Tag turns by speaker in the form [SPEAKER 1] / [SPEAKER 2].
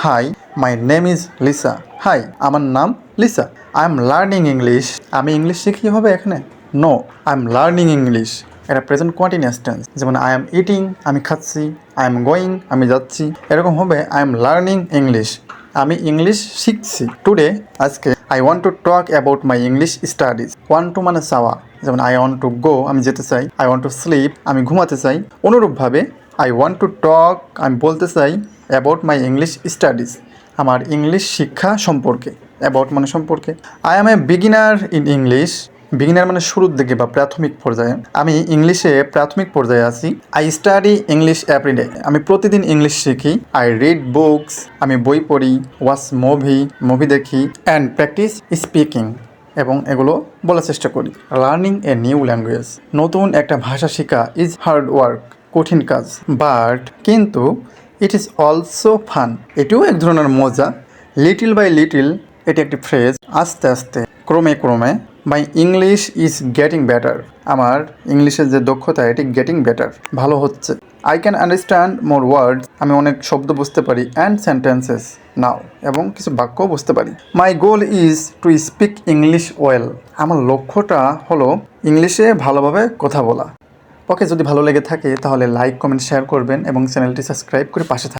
[SPEAKER 1] High, my name is Lisa. Hi, আমার নাম Lisa. I am learning English. আমি English শিখি হবে এখানে? No, I am learning English. এটা প্রেজেন্ট কন্টিনিউয়াস টেন্স। যেমন আই এম ইটিং, আমি খাচ্ছি। আই এম গোয়িং, আমি যাচ্ছি। এরকম হবে আই এম লার্নিং ইংলিশ, আমি ইংলিশ শিখছি। টুডে, আজকে, I want to talk about my English studies. Want to মানে চাওয়া, যেমন আই ওয়ান্ট টু গো, আমি যেতে চাই। আই ওয়ান্ট টু স্লিপ, আমি ঘুমাতে চাই। অনুরূপভাবে আই ওয়ান্ট টু টক, আমি বলতে চাই অ্যাবাউট মাই ইংলিশ স্টাডিজ, আমার ইংলিশ শিক্ষা সম্পর্কে। অ্যাবাউট মানে সম্পর্কে। I M A beginner in English. Beginner মানে শুরুর দিকে বা প্রাথমিক পর্যায়ে। আমি ইংলিশে প্রাথমিক পর্যায়ে আছি। আই স্টাডি ইংলিশ এভরিডে, আমি প্রতিদিন ইংলিশ শিখি। আই রিড বুকস, আমি বই পড়ি। ওয়াচ মুভি দেখি। অ্যান্ড প্র্যাকটিস স্পিকিং, এবং এগুলো বলার চেষ্টা করি। লার্নিং এ নিউ ল্যাঙ্গুয়েজ, নতুন একটা ভাষা শেখা ইজ হার্ড ওয়ার্ক, কঠিন কাজ। বাট, কিন্তু, ইট ইজ অলসো ফান, এটিও এক ধরনের মজা। লিটিল বাই লিটিল, এটি একটি ফ্রেজ। আস্তে আস্তে, ক্রমে ক্রমে। My English is getting better, আমার ইংলিশের যে দক্ষতা এটি গেটিং বেটার, ভালো হচ্ছে। আই ক্যান আন্ডারস্ট্যান্ড মোর ওয়ার্ডস, আমি অনেক শব্দ বুঝতে পারি। অ্যান্ড সেন্টেন্সেস নাও, এবং কিছু বাক্যও বুঝতে পারি। My goal is to speak English well, আমার লক্ষ্যটা হলো ইংলিশে ভালোভাবে কথা বলা। ওকে, যদি ভালো লেগে থাকে তাহলে লাইক, কমেন্ট, শেয়ার করবেন এবং চ্যানেলটি সাবস্ক্রাইব করে পাশে থাকবেন।